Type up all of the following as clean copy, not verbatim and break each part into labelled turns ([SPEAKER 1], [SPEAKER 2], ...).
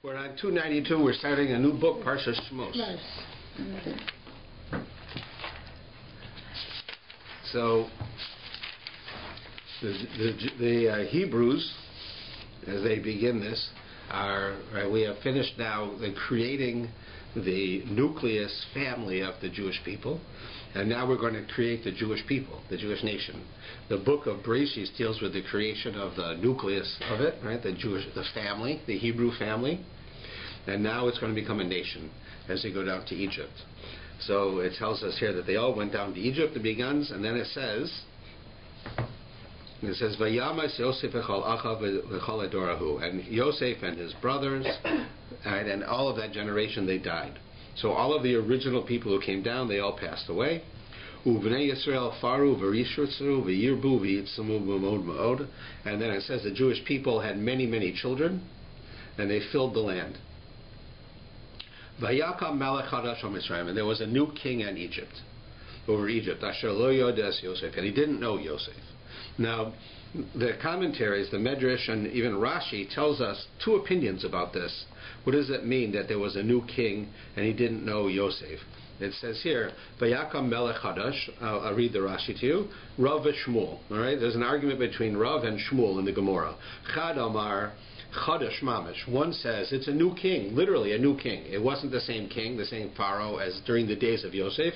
[SPEAKER 1] We're on 292. We're starting a new book, PARSHA Shemos.
[SPEAKER 2] Nice.
[SPEAKER 1] So the Hebrews, as they begin this, we have finished now creating the nucleus family of the Jewish people, and now we're going to create the Jewish people, the Jewish nation. The book of Bereshit deals with the creation of the nucleus of it, right? The family, the Hebrew family, and now it's going to become a nation as they go down to Egypt. So it tells us here that they all went down to Egypt, the begins, and then it says, Vayamas Yosef echol achav v'chol adorahu, and Yosef and his brothers, and all of that generation, they died. So all of the original people who came down, they all passed away. Uvnei Yisrael faru v'rishutzru v'yirbu v'yitzamu b'mod ma'od, and then it says the Jewish people had many, many children, and they filled the land. Vayakam melech hadash Mitzrayim, and there was a new king in Egypt, over Egypt, Asher lo yodas Yosef, and he didn't know Yosef. Now, the commentaries, the Medrash, and even Rashi tells us two opinions about this. What does it mean that there was a new king and he didn't know Yosef? It says here, Vayakam melech hadash. I'll read the Rashi to you. Rav v'Shmuel. All right, there's an argument between Rav and Shmuel in the Gemara. Chad Amar Chadash Mamish. One says it's a new king, literally a new king. It wasn't the same king, the same pharaoh as during the days of Yosef.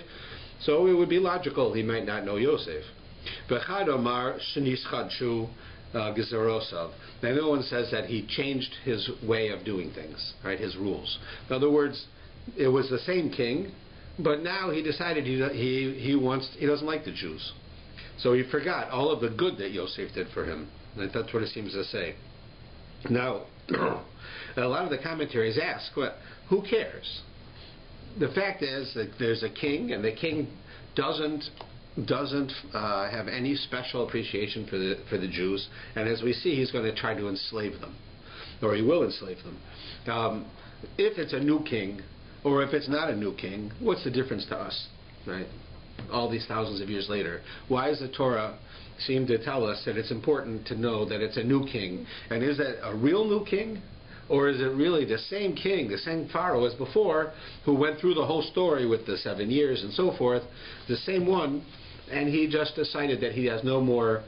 [SPEAKER 1] So it would be logical he might not know Yosef. V'chad Amar Shenischadchu Gezerosav. The other one says that he changed his way of doing things, right? His rules. In other words, it was the same king, but now he decided he doesn't like the Jews. So he forgot all of the good that Yosef did for him. And that's what it seems to say. Now, a lot of the commentaries ask, who cares? The fact is that there's a king, and the king doesn't have any special appreciation for the Jews, and as we see, he's going to try to enslave them, or he will enslave them. If it's a new king, or if it's not a new king, what's the difference to us, right? All these thousands of years later, why does the Torah seem to tell us that it's important to know that it's a new king? And is that a real new king? Or is it really the same king, the same pharaoh as before, who went through the whole story with the 7 years and so forth, the same one, and he just decided that he has no more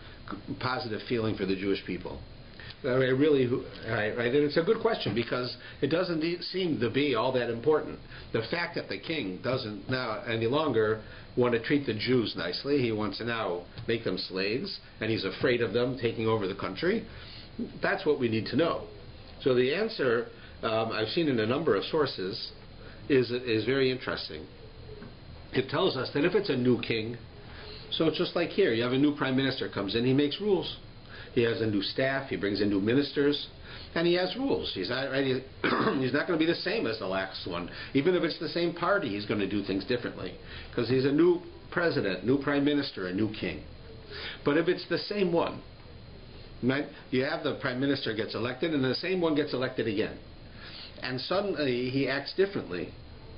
[SPEAKER 1] positive feeling for the Jewish people? Right, and it's a good question, because it doesn't seem to be all that important. The fact that the king doesn't now any longer want to treat the Jews nicely, he wants to now make them slaves, and he's afraid of them taking over the country, that's what we need to know. So the answer, I've seen in a number of sources, is very interesting. It tells us that if it's a new king, so it's just like here, you have a new prime minister comes in, he makes rules. He has a new staff, he brings in new ministers, and he has rules. He's not going to be the same as the last one. Even if it's the same party, he's going to do things differently, because he's a new president, new prime minister, a new king. But if it's the same one, right, you have the prime minister gets elected, and the same one gets elected again, and suddenly he acts differently,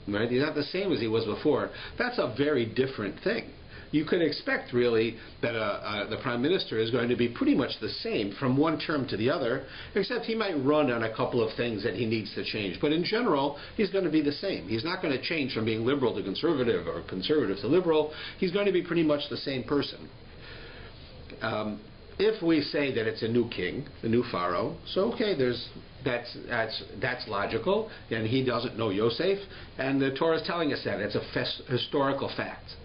[SPEAKER 1] right? He's not the same as he was before. That's a very different thing. You can expect, really, that the prime minister is going to be pretty much the same from one term to the other, except he might run on a couple of things that he needs to change. But in general, he's going to be the same. He's not going to change from being liberal to conservative or conservative to liberal. He's going to be pretty much the same person. If we say that it's a new king, a new pharaoh, so okay, that's logical, and he doesn't know Yosef, and the Torah is telling us that. It's a historical fact.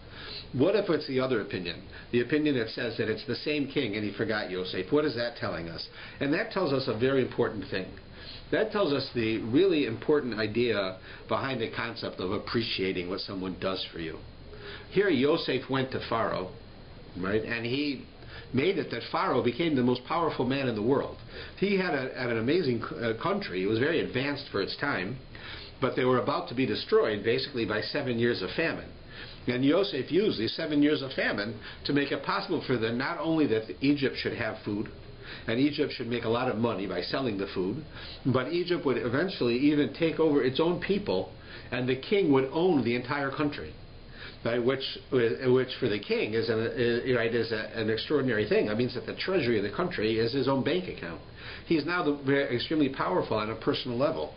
[SPEAKER 1] What if it's the other opinion? The opinion that says that it's the same king and he forgot Yosef. What is that telling us? And that tells us a very important thing. That tells us the really important idea behind the concept of appreciating what someone does for you. Here Yosef went to Pharaoh, right, and he made it that Pharaoh became the most powerful man in the world. He had an amazing country. It was very advanced for its time, but they were about to be destroyed basically by 7 years of famine. And Yosef used these 7 years of famine to make it possible for them not only that Egypt should have food, and Egypt should make a lot of money by selling the food, but Egypt would eventually even take over its own people, and the king would own the entire country. right, which for the king is an extraordinary thing. That means that the treasury of the country is his own bank account. He's now extremely powerful on a personal level.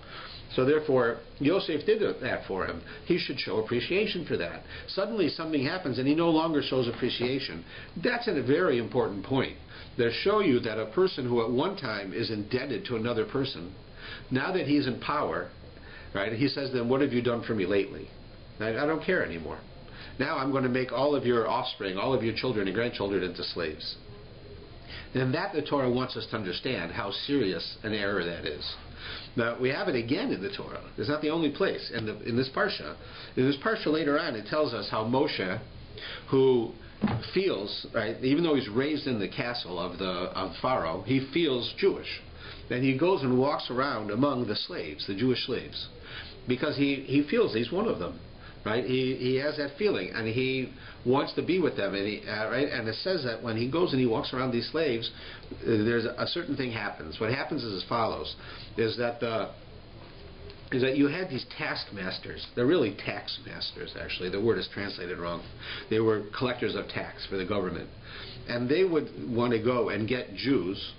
[SPEAKER 1] So therefore, Yosef did that for him. He should show appreciation for that. Suddenly something happens and he no longer shows appreciation. That's a very important point. They show you that a person who at one time is indebted to another person, now that he's in power, right, he says, then what have you done for me lately? I don't care anymore. Now I'm going to make all of your offspring, all of your children and grandchildren into slaves. And that the Torah wants us to understand how serious an error that is. Now, we have it again in the Torah. It's not the only place in this PARSHA. In this PARSHA later on, it tells us how Moshe, who feels, right, even though he's raised in the castle of Pharaoh, he feels Jewish. And he goes and walks around among the slaves, the Jewish slaves, because he feels he's one of them. Right? He has that feeling, and he wants to be with them. And right? And it says that when he goes and he walks around these slaves, there's a certain thing happens. What happens is as follows: is that you had these taskmasters. They're really tax masters, actually. The word is translated wrong. They were collectors of tax for the government, and they would want to go and get Jews,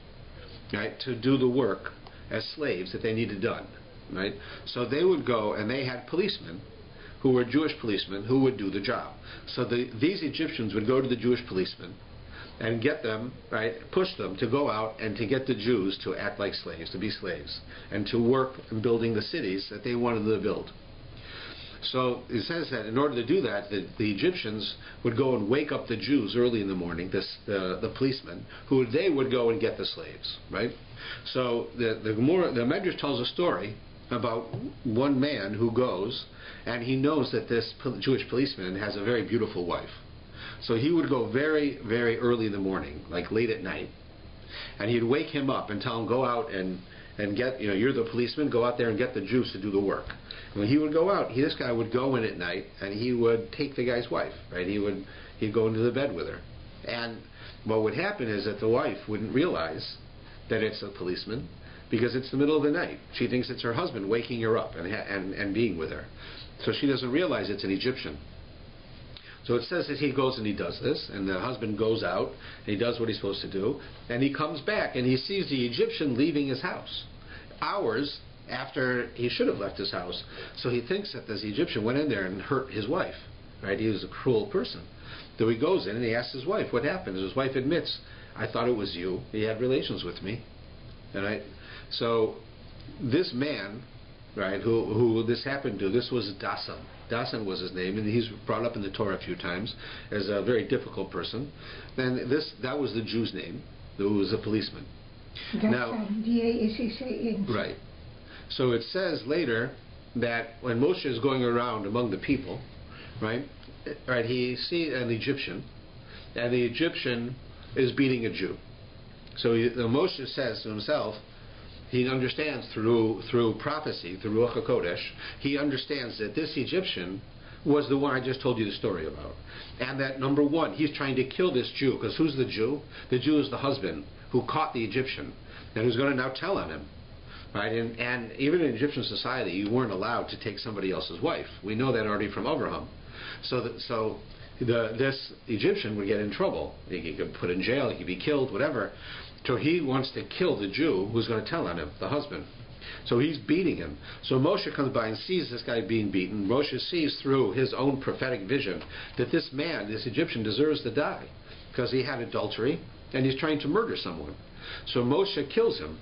[SPEAKER 1] right, to do the work as slaves that they needed done. Right? So they would go, and they had policemen who were Jewish policemen who would do the job. So these Egyptians would go to the Jewish policemen and get them, right, push them to go out and to get the Jews to act like slaves, to be slaves, and to work in building the cities that they wanted to build. So it says that in order to do that, the Egyptians would go and wake up the Jews early in the morning, the policemen, who they would go and get the slaves, right? So the Medrash tells a story about one man who goes and he knows that this Jewish policeman has a very beautiful wife. So he would go very, very early in the morning, like late at night, and he'd wake him up and tell him, go out and get, you're the policeman, go out there and get the Jews to do the work. And when he would go out, this guy would go in at night and he would take the guy's wife, right? He'd go into the bed with her. And what would happen is that the wife wouldn't realize that it's a policeman, because it's the middle of the night. She thinks it's her husband waking her up and being with her. So she doesn't realize it's an Egyptian. So it says that he goes and he does this, and the husband goes out, and he does what he's supposed to do, and he comes back, and he sees the Egyptian leaving his house, hours after he should have left his house. So he thinks that this Egyptian went in there and hurt his wife. Right? He was a cruel person. So he goes in and he asks his wife, what happened? And his wife admits, I thought it was you. He had relations with me. Right? So this man, right, who this happened to, this was Dasan. Dasan was his name, and he's brought up in the Torah a few times as a very difficult person. And that was the Jew's name, who was a policeman.
[SPEAKER 2] Dasan, D-A-S-S-A-N.
[SPEAKER 1] Right. So it says later that when Moshe is going around among the people, right, he sees an Egyptian, and the Egyptian is beating a Jew. So Moshe says to himself, he understands through prophecy, through Ruach HaKodesh, he understands that this Egyptian was the one I just told you the story about. And that, number one, he's trying to kill this Jew, because who's the Jew? The Jew is the husband who caught the Egyptian, and who's going to now tell on him. Right? And even in Egyptian society, you weren't allowed to take somebody else's wife. We know that already from Avram. So this Egyptian would get in trouble. He could put in jail, he could be killed, whatever. So he wants to kill the Jew who's going to tell on him, the husband. So he's beating him. So Moshe comes by and sees this guy being beaten. Moshe sees through his own prophetic vision that this man, this Egyptian, deserves to die because he had adultery and he's trying to murder someone. So Moshe kills him,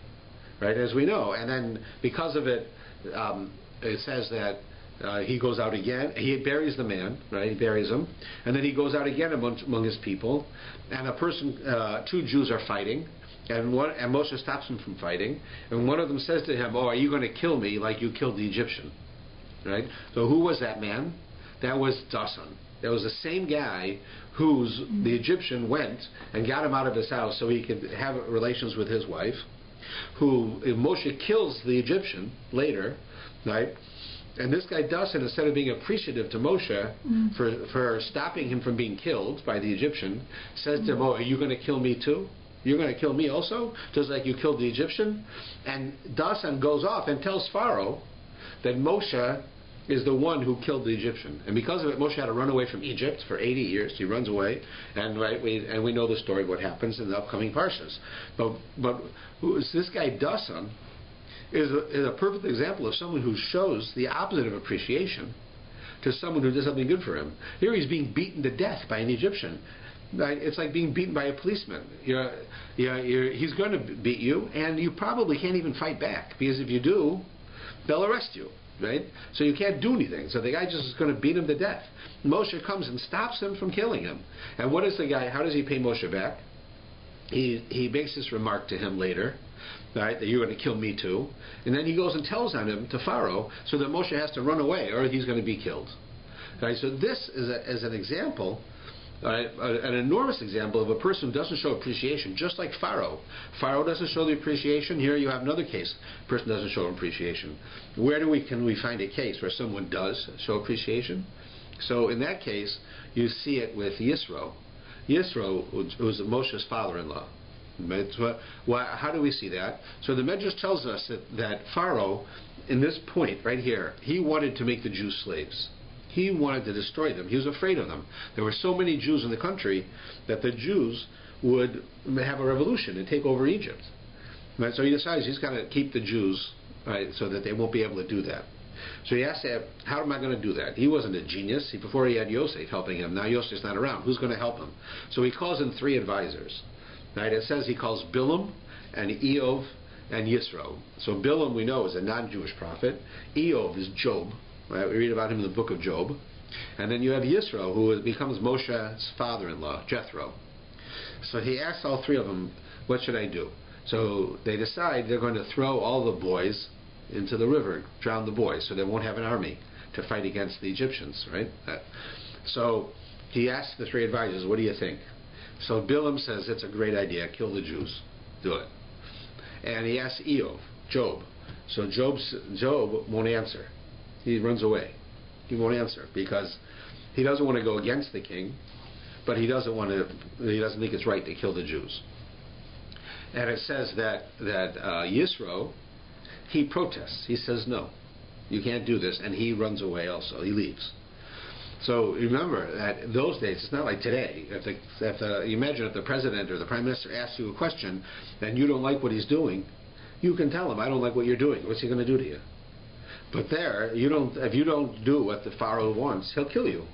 [SPEAKER 1] right, as we know. And then because of it, it says that he goes out again. He buries the man, right? He buries him, and then he goes out again among his people. And two Jews are fighting, and Moshe stops them from fighting. And one of them says to him, "Oh, are you going to kill me like you killed the Egyptian?" Right? So who was that man? That was Dasan. That was the same guy the Egyptian went and got him out of his house so he could have relations with his wife. Who Moshe kills the Egyptian later, right? And this guy Dasan, instead of being appreciative to Moshe for stopping him from being killed by the Egyptian, says to him, "Oh, are you going to kill me too? You're going to kill me also, just like you killed the Egyptian?" And Dasan goes off and tells Pharaoh that Moshe is the one who killed the Egyptian. And because of it, Moshe had to run away from Egypt for 80 years. He runs away, and we know the story of what happens in the upcoming Parshas. But this guy Dasan is a perfect example of someone who shows the opposite of appreciation to someone who did something good for him. Here he's being beaten to death by an Egyptian. Right? It's like being beaten by a policeman. He's going to beat you, and you probably can't even fight back, because if you do, they'll arrest you. Right? So you can't do anything. So the guy just is going to beat him to death. Moshe comes and stops him from killing him. And what is the guy? How does he pay Moshe back? He makes this remark to him later, right, that you're going to kill me too. And then he goes and tells on him to Pharaoh, so that Moshe has to run away or he's going to be killed. Right? So this is an example, right, an enormous example of a person who doesn't show appreciation, just like Pharaoh. Pharaoh doesn't show the appreciation. Here you have another case. The person doesn't show appreciation. Where can we find a case where someone does show appreciation? So in that case, you see it with Yisro. Yisro was Moshe's father-in-law. How do we see that? So the Medrash tells us that Pharaoh, in this point right here, he wanted to make the Jews slaves. He wanted to destroy them. He was afraid of them. There were so many Jews in the country that the Jews would have a revolution and take over Egypt. Right? So he decides he's got to keep the Jews, right, so that they won't be able to do that. So he asked, how am I going to do that? He wasn't a genius. Before he had Yosef helping him. Now Yosef's not around. Who's going to help him? So he calls in 3 advisors. Right? It says he calls Bilam and Eov and Yisro. So Bilam, we know, is a non-Jewish prophet. Eov is Job. Right? We read about him in the book of Job. And then you have Yisro, who becomes Moshe's father-in-law, Jethro. So he asks all 3 of them, what should I do? So they decide they're going to throw all the boys into the river, drown the boys, so they won't have an army to fight against the Egyptians, right? So he asks the 3 advisors, what do you think? So Bilam says, it's a great idea, kill the Jews, do it. And he asks Eov, Job. So Job won't answer. He runs away. He won't answer because he doesn't want to go against the king, but he doesn't think it's right to kill the Jews. And it says that Yisro, he protests. He says, no, you can't do this. And he runs away also. He leaves. So remember that in those days, it's not like today. You imagine if the president or the prime minister asks you a question and you don't like what he's doing, you can tell him, I don't like what you're doing. What's he going to do to you? But there, if you don't do what the Pharaoh wants, he'll kill you.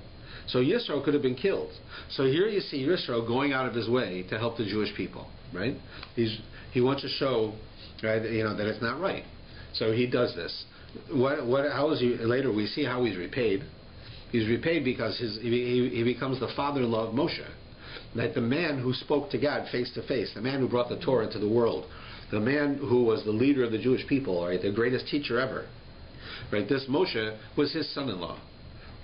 [SPEAKER 1] So Yisro could have been killed. So here you see Yisro going out of his way to help the Jewish people, right? He wants to show, right, that it's not right. So he does this. Later we see how he's repaid. He's repaid because he becomes the father-in-law of Moshe. Like the man who spoke to God face to face, the man who brought the Torah into the world, the man who was the leader of the Jewish people, right, the greatest teacher ever. Right, this Moshe was his son-in-law.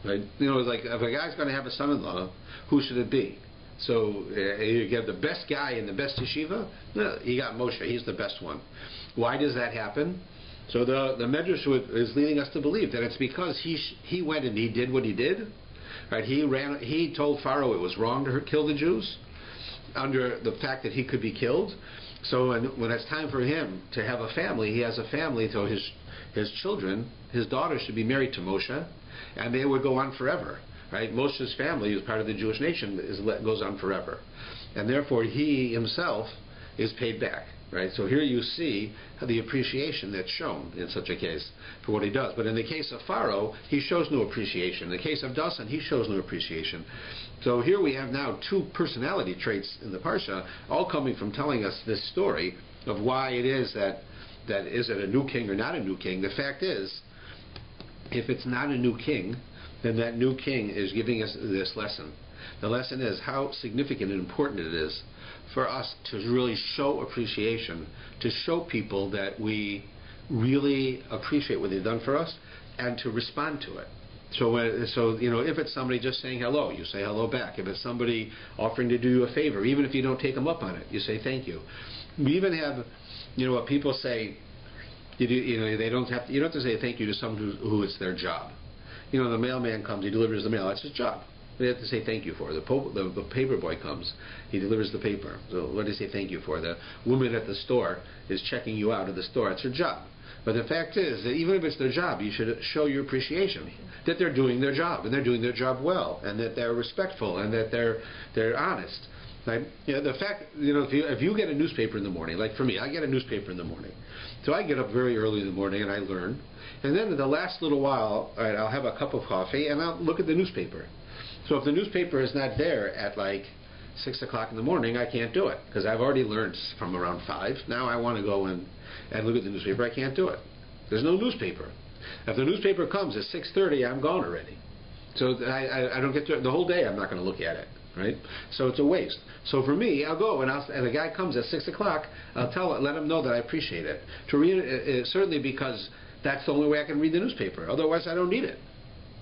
[SPEAKER 1] Right? It's like if a guy's going to have a son-in-law, who should it be? So you get the best guy in the best yeshiva. No, you got Moshe. He's the best one. Why does that happen? So the Medrash is leading us to believe that it's because he went and he did what he did. Right? He told Pharaoh it was wrong to kill the Jews under the fact that he could be killed. So when it's time for him to have a family, he has a family. So his children, his daughters, should be married to Moshe, and they would go on forever. Right? Moshe's family, who's part of the Jewish nation, goes on forever, and therefore he himself is paid back. Right? So here you see the appreciation that's shown in such a case for what he does. But in the case of Pharaoh, he shows no appreciation. In the case of Dasan, he shows no appreciation. So here we have now 2 personality traits in the Parsha, all coming from telling us this story of why it is that is it a new king or not a new king. The fact is, if it's not a new king, then that new king is giving us this lesson. The lesson is how significant and important it is for us to really show appreciation, to show people that we really appreciate what they've done for us, and to respond to it. So if it's somebody just saying hello, you say hello back. If it's somebody offering to do you a favor, even if you don't take them up on it, you say thank you. We even have, what people say. You don't have to say thank you to someone who it's their job. The mailman comes, he delivers the mail. That's his job. They have to say thank you for. The paper boy comes, he delivers the paper. So what do you say thank you for? The woman at the store is checking you out of the store. It's her job. But the fact is that even if it's their job, you should show your appreciation that they're doing their job, and they're doing their job well, and that they're respectful, and that they're honest. Right? The fact, if you get a newspaper in the morning, like for me, I get a newspaper in the morning. So I get up very early in the morning and I learn. And then in the last little while, all right, I'll have a cup of coffee and I'll look at the newspaper. So if the newspaper is not there at like 6 o'clock in the morning, I can't do it because I've already learned from around 5. Now I want to go and look at the newspaper. I can't do it. There's no newspaper. If the newspaper comes at 6:30, I'm gone already. So I don't get to it. The whole day I'm not going to look at it. Right? So it's a waste. So for me, I'll go and the guy comes at 6 o'clock, I'll let him know that I appreciate it. To read it, certainly because that's the only way I can read the newspaper. Otherwise, I don't need it.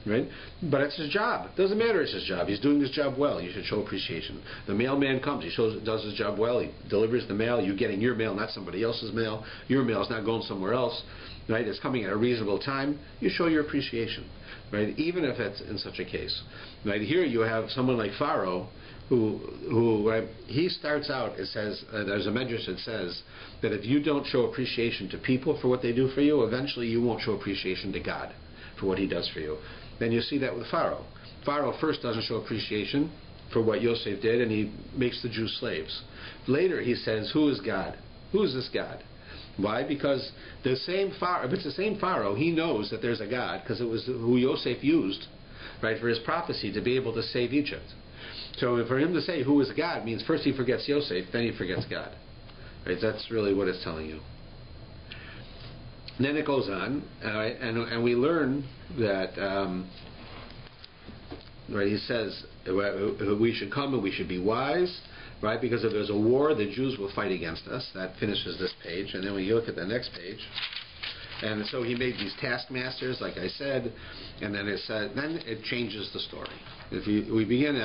[SPEAKER 1] Right? But it's his job. It doesn't matter it's his job. He's doing his job well. You should show appreciation. The mailman comes. He does his job well. He delivers the mail. You're getting your mail, not somebody else's mail. Your mail is not going somewhere else. Right? It's coming at a reasonable time. You show your appreciation. Right? Even if it's in such a case. Right? Here you have someone like Pharaoh who he starts out, it says, there's a medrash that says that if you don't show appreciation to people for what they do for you, eventually you won't show appreciation to God for what he does for you. Then you see that with Pharaoh. Pharaoh first doesn't show appreciation for what Yosef did, and he makes the Jews slaves. Later he says, who is God? Who is this God? Why? Because the same Pharaoh, if it's the same Pharaoh, he knows that there's a God, because it was who Yosef used, right, for his prophecy to be able to save Egypt. So for him to say who is God means first he forgets Yosef, then he forgets God. Right? That's really what it's telling you. And then it goes on, and we learn that right, he says we should come and we should be wise, right? Because if there's a war, the Jews will fight against us. That finishes this page, and then we look at the next page. And so he made these taskmasters, like I said, and then it changes the story. We begin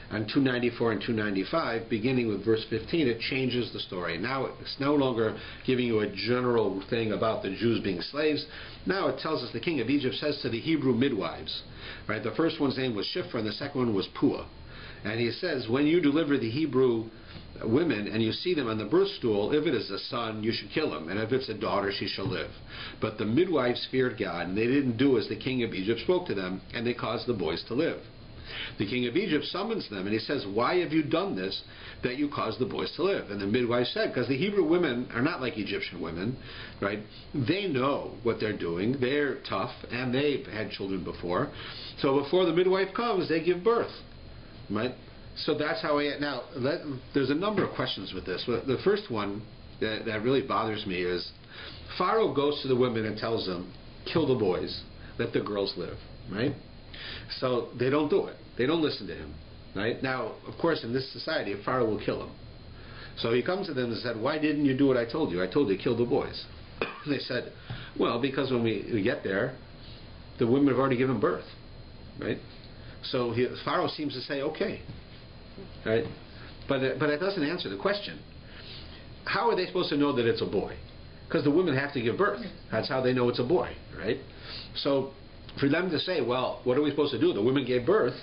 [SPEAKER 1] on 294 and 295, beginning with verse 15, it changes the story. Now it's no longer giving you a general thing about the Jews being slaves. Now it tells us the king of Egypt says to the Hebrew midwives, right? The first one's name was Shifra, and the second one was Puah. And he says, when you deliver the Hebrew women and you see them on the birth stool, if it is a son, you should kill him, and if it's a daughter, she shall live. But the midwives feared God, and they didn't do as the king of Egypt spoke to them, and they caused the boys to live. The king of Egypt summons them, and he says, why have you done this, that you caused the boys to live? And the midwife said, because the Hebrew women are not like Egyptian women, right? They know what they're doing. They're tough, and they've had children before. So before the midwife comes, they give birth. Right? So that's how there's a number of questions with this. The first one that really bothers me is Pharaoh goes to the women and tells them, kill the boys, let the girls live. Right? So they don't do it. They don't listen to him. Right? Now, of course, in this society, Pharaoh will kill them. So he comes to them and said, why didn't you do what I told you? I told you to kill the boys. They said, well, because when we get there, the women have already given birth. Right? So Pharaoh seems to say, okay. Right? But it doesn't answer the question. How are they supposed to know that it's a boy? Because the women have to give birth. That's how they know it's a boy. Right? So for them to say, well, what are we supposed to do? The women gave birth.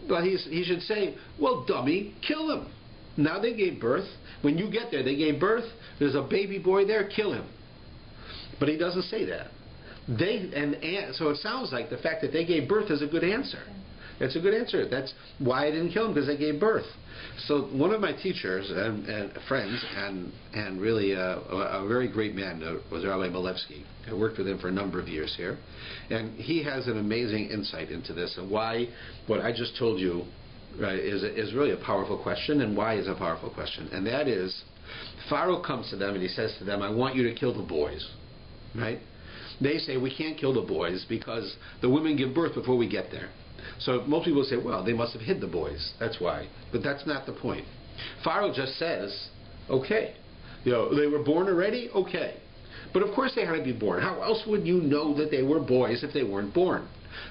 [SPEAKER 1] Well, he should say, well, dummy, kill them. Now they gave birth. When you get there, they gave birth. There's a baby boy there, kill him. But he doesn't say that. So it sounds like the fact that they gave birth is a good answer. It's a good answer. That's why I didn't kill them, because they gave birth. So one of my teachers and friends and really a very great man was Rabbi Malevsky. I worked with him for a number of years here, and he has an amazing insight into this and why what I just told you is really a powerful question, and why is a powerful question. And that is, Pharaoh comes to them and he says to them, I want you to kill the boys. Right? They say, we can't kill the boys because the women give birth before we get there. So most people say, well, they must have hid the boys. That's why. But that's not the point. Pharaoh just says, okay. They were born already? Okay. But of course they had to be born. How else would you know that they were boys if they weren't born?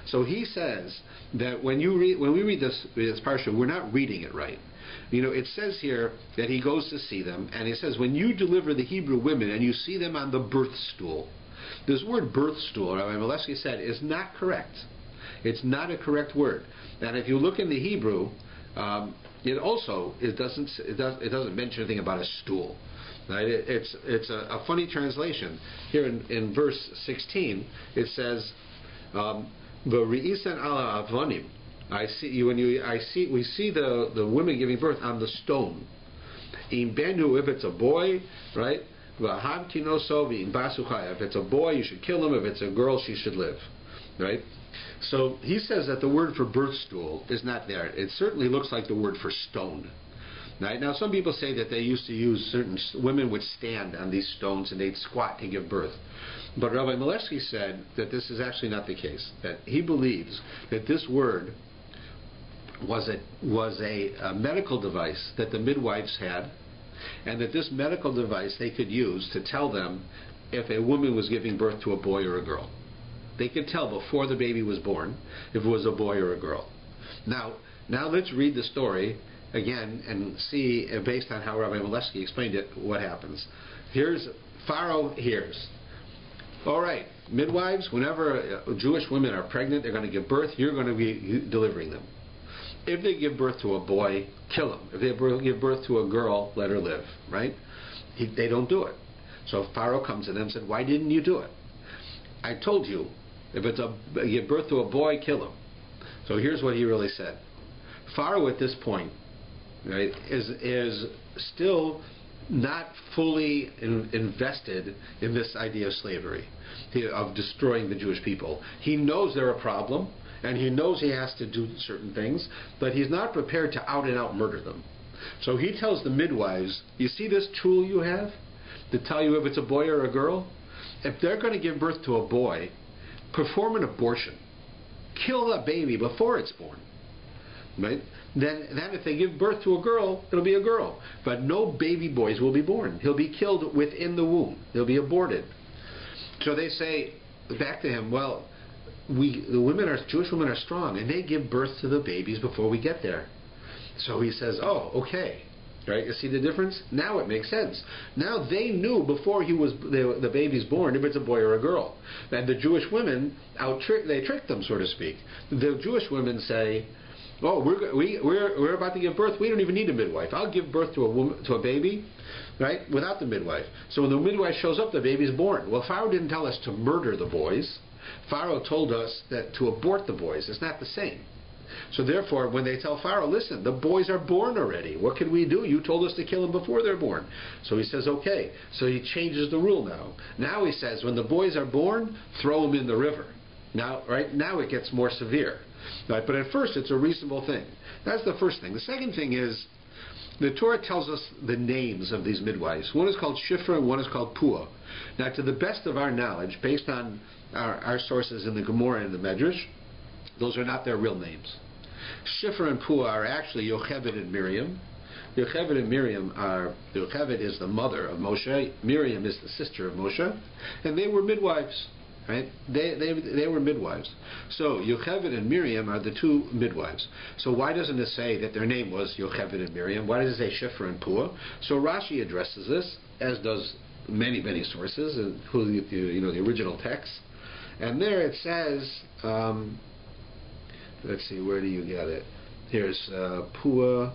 [SPEAKER 1] So he says that when we read this PARSHA, we're not reading it right. It says here that he goes to see them, and he says, when you deliver the Hebrew women and you see them on the birth stool, this word birth stool, Rabbi Malevsky said, is not correct. It's not a correct word. And if you look in the Hebrew, it doesn't mention anything about a stool. Right? It's a funny translation. Here in verse 16, it says, "V'ri'isan ala avanim." We see the women giving birth on the stone. In benu, if it's a boy, right? If it's a boy, you should kill him. If it's a girl, she should live, right? So he says that the word for birth stool is not there. It certainly looks like the word for stone. Right? Now, some people say that they used to use certain women would stand on these stones and they'd squat to give birth. But Rabbi Milewski said that this is actually not the case. That he believes that this word was a medical device that the midwives had, and that this medical device they could use to tell them if a woman was giving birth to a boy or a girl. They could tell before the baby was born if it was a boy or a girl. Now let's read the story again and see, based on how Rabbi Milewski explained it, what happens. Pharaoh hears. All right, midwives, whenever Jewish women are pregnant, they're going to give birth, you're going to be delivering them. If they give birth to a boy, kill them. If they give birth to a girl, let her live, right? They don't do it. So Pharaoh comes to them and said, why didn't you do it? I told you, if you give birth to a boy, kill him. So here's what he really said. Pharaoh at this point, right, is still not fully invested in this idea of slavery, of destroying the Jewish people. He knows they're a problem, and he knows he has to do certain things, but he's not prepared to out and out murder them. So he tells the midwives, you see this tool you have to tell you if it's a boy or a girl? If they're going to give birth to a boy, perform an abortion. Kill the baby before it's born. Right? Then if they give birth to a girl, it'll be a girl. But no baby boys will be born. He'll be killed within the womb. He'll be aborted. So they say back to him, well, Jewish women are strong, and they give birth to the babies before we get there. So he says, oh, okay. Right? You see the difference? Now it makes sense. Now they knew before the baby's born if it's a boy or a girl. And the Jewish women, they tricked them, so to speak. The Jewish women say, oh, we're about to give birth. We don't even need a midwife. I'll give birth to a baby, right, without the midwife. So when the midwife shows up, the baby's born. Well, Pharaoh didn't tell us to murder the boys. Pharaoh told us that to abort the boys. It's not the same. So therefore, when they tell Pharaoh, listen, the boys are born already. What can we do? You told us to kill them before they're born. So he says, okay. So he changes the rule now. Now he says, when the boys are born, throw them in the river. Now it gets more severe. Right? But at first, it's a reasonable thing. That's the first thing. The second thing is, the Torah tells us the names of these midwives. One is called Shifra and one is called Pua. Now, to the best of our knowledge, based on our sources in the Gemara and the Medrash, those are not their real names. Shifra and Pua are actually Yocheved and Miriam. Yocheved and Miriam Yocheved is the mother of Moshe. Miriam is the sister of Moshe. And they were midwives. Right? They were midwives. So Yocheved and Miriam are the two midwives. So why doesn't it say that their name was Yocheved and Miriam? Why does it say Shifra and Pua? So Rashi addresses this, as does many sources, including the original text. And there it says, let's see, where do you get it? Here's Pua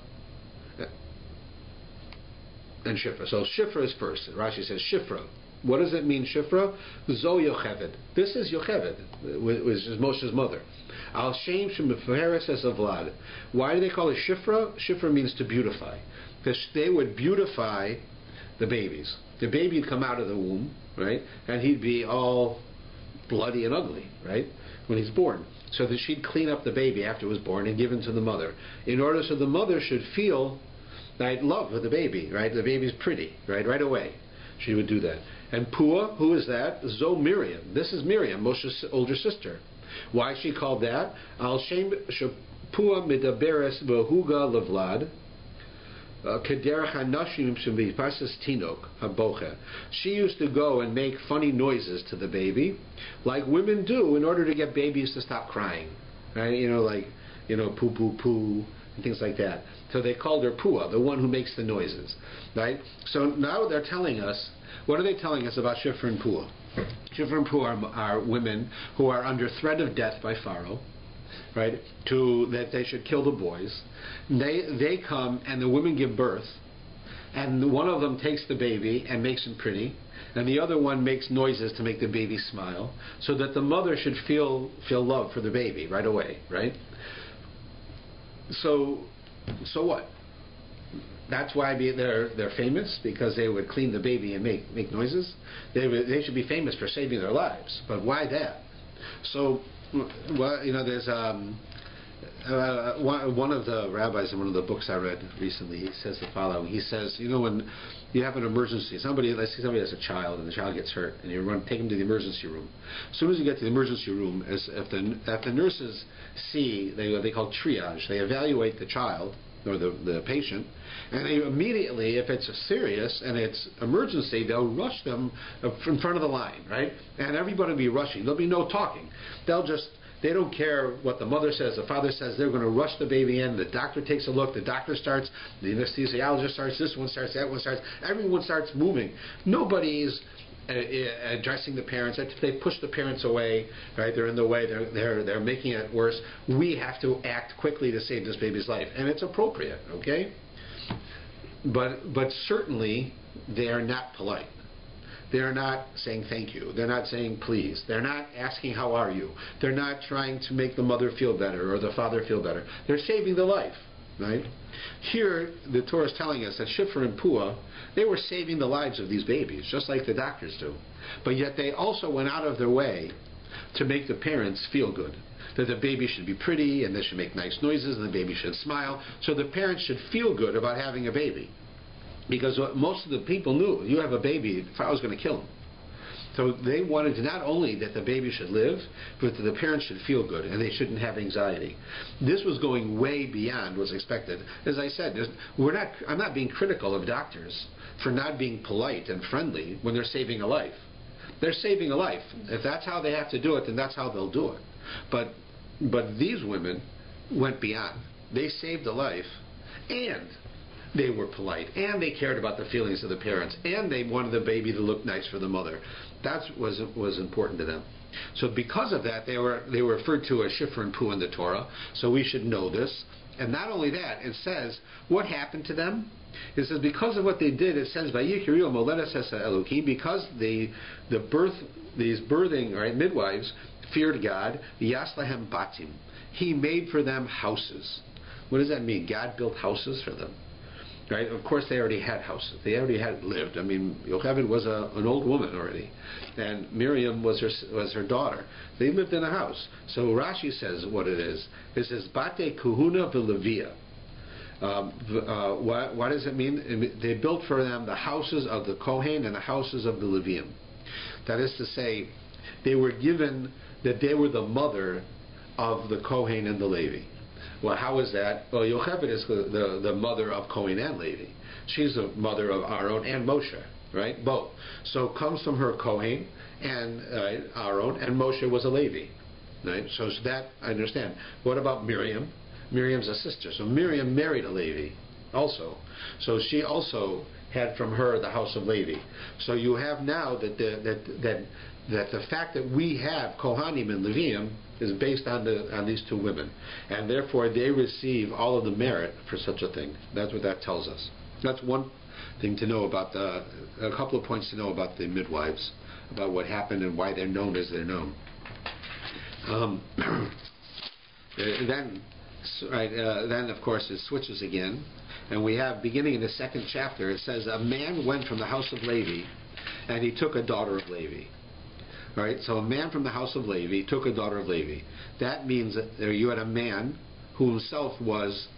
[SPEAKER 1] and Shifra. So Shifra is first. Rashi says Shifra. What does it mean, Shifra? Zo Yocheved. This is Yocheved, which is Moshe's mother. Al Shem Shemeferes es Avlad. Why do they call it Shifra? Shifra means to beautify. Because they would beautify the babies. The baby would come out of the womb, right? And he'd be all bloody and ugly, right? When he's born. So that she'd clean up the baby after it was born and give him to the mother. In order so the mother should feel love with the baby, right? The baby's pretty, right away. She would do that. And Pua, who is that? Zo Miriam. This is Miriam, Moshe's older sister. Why is she called that? Al Shem Pua Midaberes Behuga Levlad Kederach Hanashim Shemipasas Tinok Habocha. She used to go and make funny noises to the baby, like women do in order to get babies to stop crying. Right? Poo poo poo and things like that. So they called her Pua, the one who makes the noises. Right? So now they're telling us, what are they telling us about Shifra and Pua? Shifra and Pua are women who are under threat of death by Pharaoh, right? That they should kill the boys. They come and the women give birth, and one of them takes the baby and makes him pretty, and the other one makes noises to make the baby smile, so that the mother should feel love for the baby right away, right? So what? That's why they're famous, because they would clean the baby and make noises. They should be famous for saving their lives. But why that? So, well, there's one of the rabbis in one of the books I read recently. He says the following. He says, when you have an emergency, let's say somebody has a child and the child gets hurt, and you take them to the emergency room. As soon as you get to the emergency room, if the nurses see, they call triage. They evaluate the child or the patient, and they immediately, if it's serious and it's emergency, they'll rush them in front of the line, right? And everybody will be rushing. There'll be no talking. They don't care what the mother says, the father says. They're going to rush the baby in. The doctor takes a look. The doctor starts. The anesthesiologist starts. This one starts. That one starts. Everyone starts moving. Nobody's addressing the parents. They push the parents away, right? They're in the way. They're making it worse. We have to act quickly to save this baby's life, and it's appropriate, okay? But certainly they are not polite. They're not saying thank you. They're not saying please. They're not asking how are you. They're not trying to make the mother feel better or the father feel better. They're saving the life, right? Here, the Torah is telling us that Shifra and Pua, they were saving the lives of these babies, just like the doctors do. But yet they also went out of their way to make the parents feel good. That the baby should be pretty, and they should make nice noises, and the baby should smile. So the parents should feel good about having a baby. Because most of the people knew, you have a baby, Pharaoh's going to kill him. So they wanted to not only that the baby should live, but that the parents should feel good and they shouldn't have anxiety. This was going way beyond what's expected. As I said, I'm not being critical of doctors for not being polite and friendly when they're saving a life. They're saving a life. If that's how they have to do it, then that's how they'll do it. But these women went beyond. They saved a life, and they were polite, and they cared about the feelings of the parents, and they wanted the baby to look nice for the mother. That was important to them. So because of that, they were referred to as Shifra and Pu in the Torah. So we should know this. And not only that, it says what happened to them. It says because of what they did. It says Vayikriu Moledes Esa Elokim, because these birthing, right, midwives feared God. Yaslahem Batim. He made for them houses. What does that mean? God built houses for them. Right? Of course, they already had houses. They already had lived. I mean, Yocheved was an old woman already, and Miriam was her daughter. They lived in a house. So Rashi says what it is. It says Bate Kuhuna V'Levia. What does it mean? They built for them the houses of the Kohen and the houses of the Levium. That is to say, they were given that they were the mother of the Kohen and the Levi. Well, how is that? Well, Yocheved is the mother of Kohen and Levi. She's the mother of Aaron and Moshe, right? Both. So comes from her Kohen and Aaron, and Moshe was a Levi, right? So that I understand. What about Miriam? Miriam's a sister. So Miriam married a Levi also. So she also had from her the house of Levi. So you have now that the fact that we have Kohanim and Levium is based on these two women, and therefore they receive all of the merit for such a thing. That's what that tells us. That's one thing to know about a couple of points to know about the midwives, about what happened and why they're known as they're known. Then of course it switches again, and we have beginning in the second chapter. It says a man went from the house of Levi, and he took a daughter of Levi. Right, so a man from the house of Levi took a daughter of Levi. That means that you had a man who himself was,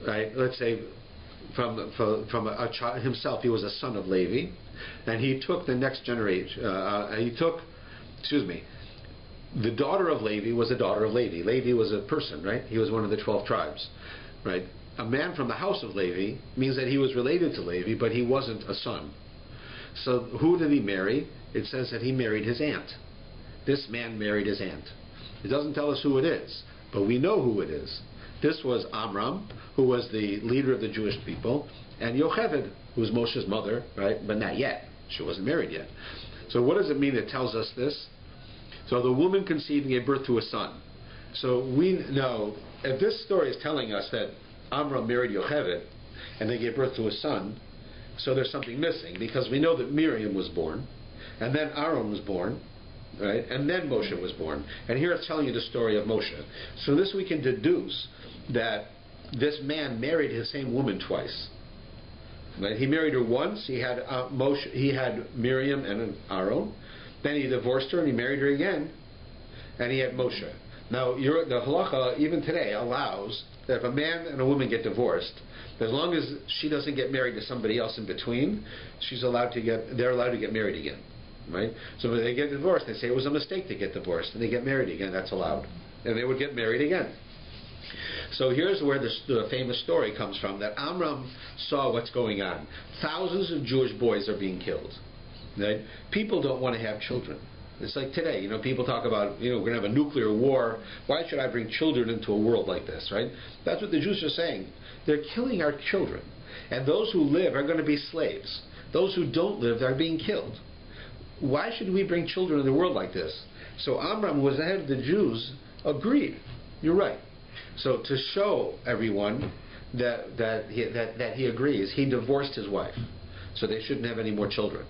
[SPEAKER 1] right, let's say, from a child himself, he was a son of Levi, and he took the next generation. The daughter of Levi was a daughter of Levi. Levi was a person, right? He was one of the 12 tribes, right? A man from the house of Levi means that he was related to Levi, but he wasn't a son. So who did he marry? It says that he married his aunt. This man married his aunt. It doesn't tell us who it is, but we know who it is. This was Avram, who was the leader of the Jewish people, and Yocheved, who was Moshe's mother, right? But not yet. She wasn't married yet. So what does it mean it tells us this? So the woman conceived and gave birth to a son. So we know, if this story is telling us that Avram married Yocheved, and they gave birth to a son, So there's something missing, because we know that Miriam was born, and then Aaron was born, right? And then Moshe was born. And here it's telling you the story of Moshe. So this we can deduce that this man married his same woman twice. Right? He married her once. He had Miriam and Aaron. Then he divorced her and he married her again, and he had Moshe. Now the halacha even today allows that if a man and a woman get divorced, as long as she doesn't get married to somebody else in between, they're allowed to get married again. Right? So when they get divorced, they say it was a mistake to get divorced, and they get married again. That's allowed, and they would get married again. So here's where the famous story comes from, that Avram saw what's going on. Thousands of Jewish boys are being killed. Right? People don't want to have children. It's like today, people talk about, we're going to have a nuclear war. Why should I bring children into a world like this, right? That's what the Jews are saying. They're killing our children. And those who live are going to be slaves. Those who don't live are being killed. Why should we bring children into the world like this? So Avram, who was the head of the Jews, agreed. You're right. So to show everyone that he agrees, he divorced his wife. So they shouldn't have any more children.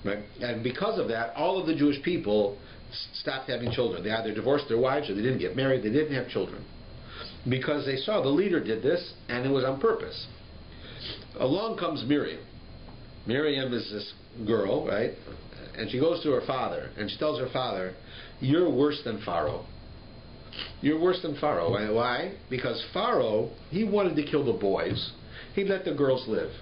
[SPEAKER 1] Right? And because of that, all of the Jewish people stopped having children. They either divorced their wives or they didn't get married. They didn't have children. Because they saw the leader did this, and it was on purpose. Along comes Miriam. Miriam is this girl, right? And she goes to her father, and she tells her father, "You're worse than Pharaoh. You're worse than Pharaoh." And why? Because Pharaoh, he wanted to kill the boys. He let the girls live.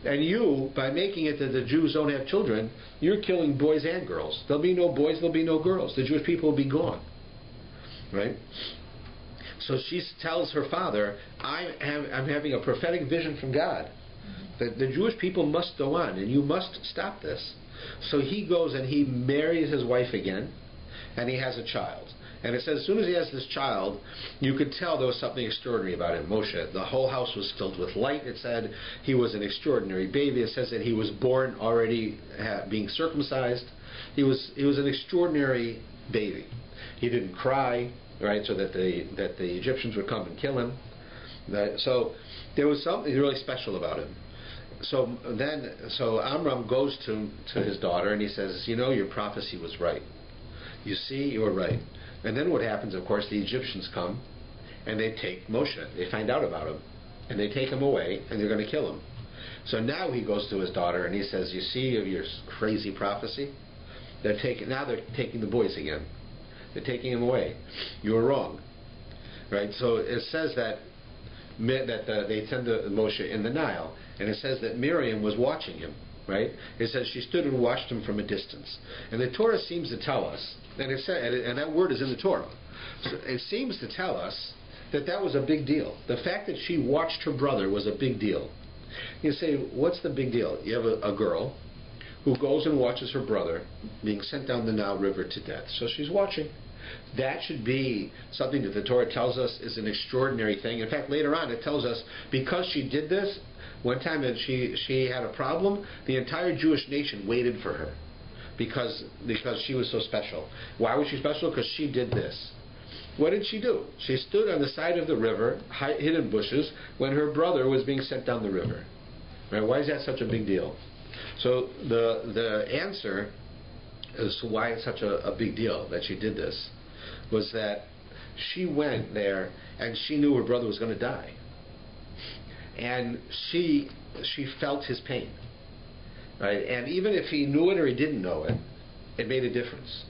[SPEAKER 1] And you, by making it that the Jews don't have children, you're killing boys and girls. There'll be no boys, there'll be no girls. The Jewish people will be gone. Right? So she tells her father, I'm having a prophetic vision from God, that the Jewish people must go on, and you must stop this. So he goes and he marries his wife again, and he has a child. And it says as soon as he has this child, you could tell there was something extraordinary about him, Moshe. The whole house was filled with light. It said he was an extraordinary baby. It says that he was born already being circumcised. He was an extraordinary baby. He didn't cry, right, so that the Egyptians would come and kill him. So there was something really special about him. So Amram goes to his daughter and he says, your prophecy was right. You see, you were right. And then what happens, of course, the Egyptians come and they take Moshe. They find out about him. And they take him away and they're going to kill him. So now he goes to his daughter and he says, you see your crazy prophecy? Now they're taking the boys again. They're taking him away. You were wrong. Right? So it says that they send Moshe in the Nile. And it says that Miriam was watching him. Right? It says she stood and watched him from a distance. And the Torah seems to tell us, and that word is in the Torah, so it seems to tell us that was a big deal. The fact that she watched her brother was a big deal. You say, what's the big deal? You have a girl who goes and watches her brother being sent down the Nile River to death. So she's watching. That should be something that the Torah tells us is an extraordinary thing. In fact, later on it tells us because she did this, one time that she had a problem, the entire Jewish nation waited for her because she was so special. Why was she special? Because she did this. What did she do? She stood on the side of the river, hid in bushes, when her brother was being sent down the river. Right? Why is that such a big deal? So the answer as to why it's such a big deal that she did this was that she went there and she knew her brother was going to die. And she felt his pain. Right? And even if he knew it or he didn't know it, it made a difference.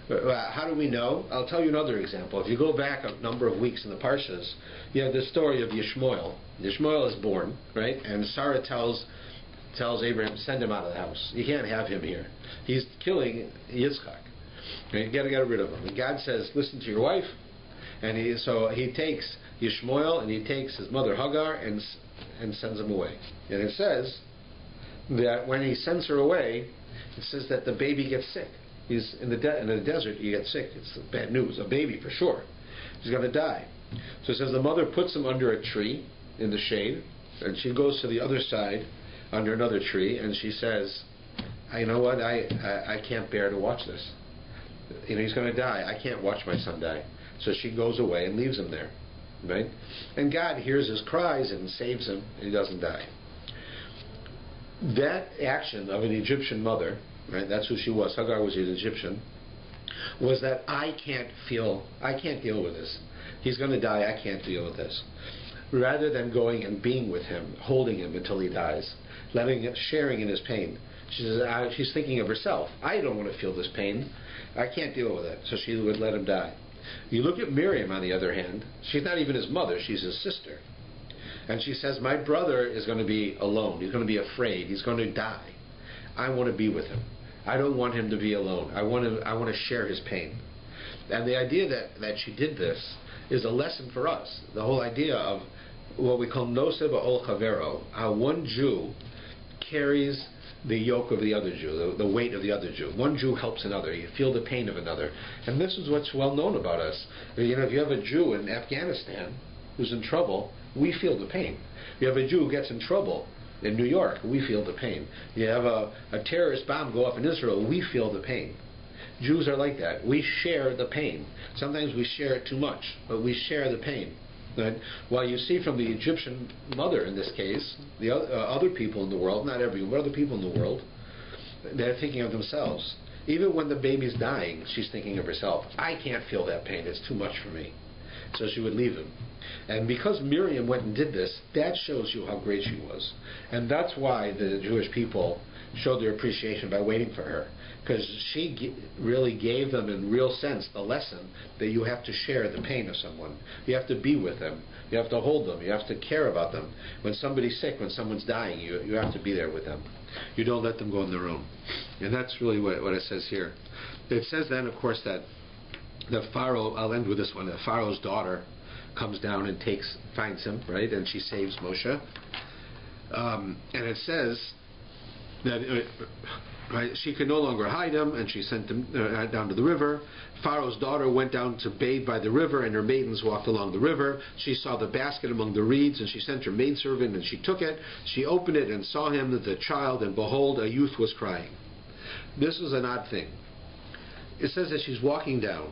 [SPEAKER 1] How do we know? I'll tell you another example. If you go back a number of weeks in the Parshas, you have the story of Yishmael. Yishmael is born, right? And Sarah tells Abraham, send him out of the house. You can't have him here. He's killing Yitzchak. You got to get rid of him. And God says, listen to your wife. And so he takes Yishmael and he takes his mother Hagar and sends him away. And it says that when he sends her away, it says that the baby gets sick. He's in the desert. You get sick. It's bad news. A baby for sure. He's going to die. So it says the mother puts him under a tree in the shade, and she goes to the other side under another tree, and she says, "You know what? I can't bear to watch this. He's going to die. I can't watch my son die." So she goes away and leaves him there, right? And God hears his cries and saves him, and he doesn't die. that action of an Egyptian mother, right? That's who she was. Hagar was an Egyptian. Was that I can't deal with this. He's going to die. I can't deal with this. Rather than going and being with him, holding him until he dies, sharing in his pain. She's thinking of herself. I don't want to feel this pain. I can't deal with it. So she would let him die. You look at Miriam, on the other hand. She's not even his mother. She's his sister. And she says, my brother is going to be alone. He's going to be afraid. He's going to die. I want to be with him. I don't want him to be alone. I want to share his pain. And the idea that she did this is a lesson for us. The whole idea of what we call noseh ba'ol chavero, how one Jew carries the yoke of the other Jew, the weight of the other Jew. One Jew helps another. You feel the pain of another. And this is what's well known about us. You know, if you have a Jew in Afghanistan who's in trouble, we feel the pain. If you have a Jew who gets in trouble in New York, we feel the pain. You have a terrorist bomb go off in Israel, we feel the pain. Jews are like that. We share the pain. Sometimes we share it too much, but we share the pain. Right? While you see from the Egyptian mother in this case, the other people in the world, not everyone, but other people in the world, they're thinking of themselves. Even when the baby's dying, she's thinking of herself. I can't feel that pain. It's too much for me. So she would leave him. And because Miriam went and did this, that shows you how great she was. And that's why the Jewish people showed their appreciation by waiting for her. Because she really gave them in real sense the lesson that you have to share the pain of someone. You have to be with them. You have to hold them. You have to care about them. When somebody's sick, when someone's dying, you have to be there with them. You don't let them go on their own. And that's really what it says here. It says then, of course, that the Pharaoh, I'll end with this one, the Pharaoh's daughter comes down and finds him, right, and she saves Moshe. And it says that right, she could no longer hide him, and she sent him down to the river. Pharaoh's daughter went down to bathe by the river, and her maidens walked along the river. She saw the basket among the reeds, and she sent her maidservant, and she took it. She opened it and saw him, the child, and behold, a youth was crying. This is an odd thing. It says that she's walking down.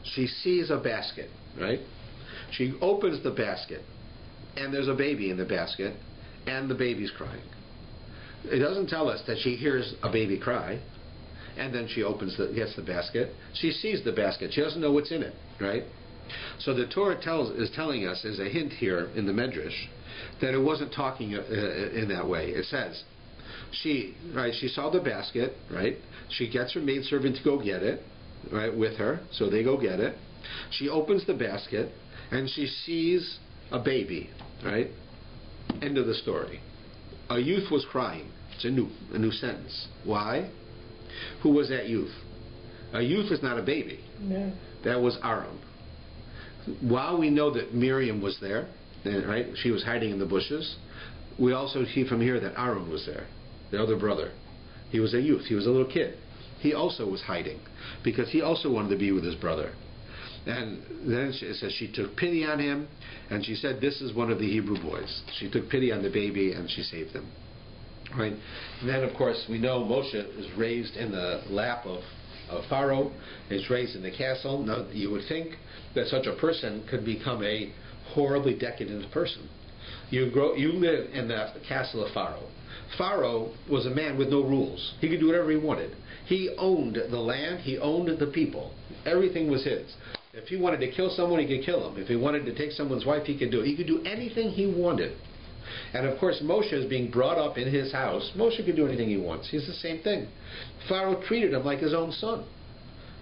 [SPEAKER 1] She sees a basket, right? She opens the basket, and there's a baby in the basket, and the baby's crying. It doesn't tell us that she hears a baby cry, and then she gets the basket. She sees the basket. She doesn't know what's in it, right? So the Torah is telling us, as a hint here in the Medrash, that it wasn't talking in that way. It says, she saw the basket, right? She gets her maidservant to go get it, right, with her, so they go get it. She opens the basket, and she sees a baby, right? End of the story. A youth was crying. It's a new sentence. Why? Who was that youth? A youth is not a baby.
[SPEAKER 2] No.
[SPEAKER 1] That was Avram. While we know that Miriam was there, right? She was hiding in the bushes. We also see from here that Avram was there, the other brother. He was a youth. He was a little kid. He also was hiding because he also wanted to be with his brother. And then it says she took pity on him, and she said, this is one of the Hebrew boys. She took pity on the baby, and she saved him. Right? And then, of course, we know Moshe is raised in the lap of Pharaoh. He's raised in the castle. Now, you would think that such a person could become a horribly decadent person. You live in the castle of Pharaoh. Pharaoh was a man with no rules. He could do whatever he wanted. He owned the land. He owned the people. Everything was his. If he wanted to kill someone, he could kill him. If he wanted to take someone's wife, he could do it. He could do anything he wanted. And of course, Moshe is being brought up in his house. Moshe could do anything he wants. He's the same thing. Pharaoh treated him like his own son.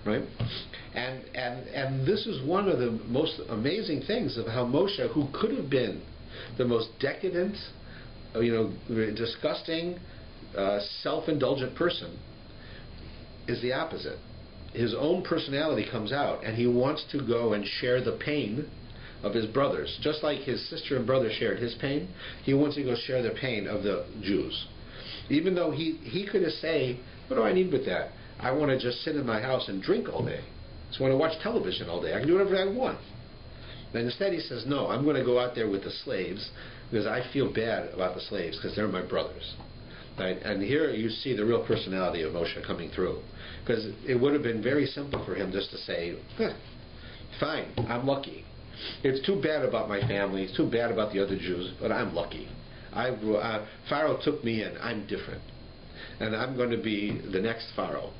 [SPEAKER 1] Right? And this is one of the most amazing things of how Moshe, who could have been the most decadent, disgusting, self-indulgent person, is the opposite. His own personality comes out, and he wants to go and share the pain of his brothers. Just like his sister and brother shared his pain, he wants to go share the pain of the Jews. Even though he could have said, what do I need with that? I want to just sit in my house and drink all day. I just want to watch television all day. I can do whatever I want. And instead he says, no, I'm going to go out there with the slaves because I feel bad about the slaves because they're my brothers. Right? And here you see the real personality of Moshe coming through. Because it would have been very simple for him just to say, fine, I'm lucky. It's too bad about my family. It's too bad about the other Jews, but I'm lucky. Pharaoh took me in. I'm different, and I'm going to be the next Pharaoh.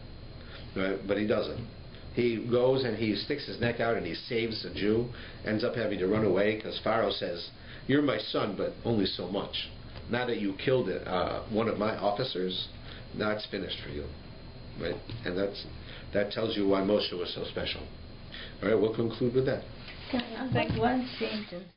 [SPEAKER 1] Right? But he doesn't. He goes and he sticks his neck out and he saves a Jew. Ends up having to run away because Pharaoh says, "You're my son, but only so much. Now that you killed one of my officers, now it's finished for you." Right? And that tells you why Moshe was so special. All right, we'll conclude with that.
[SPEAKER 2] One sentence.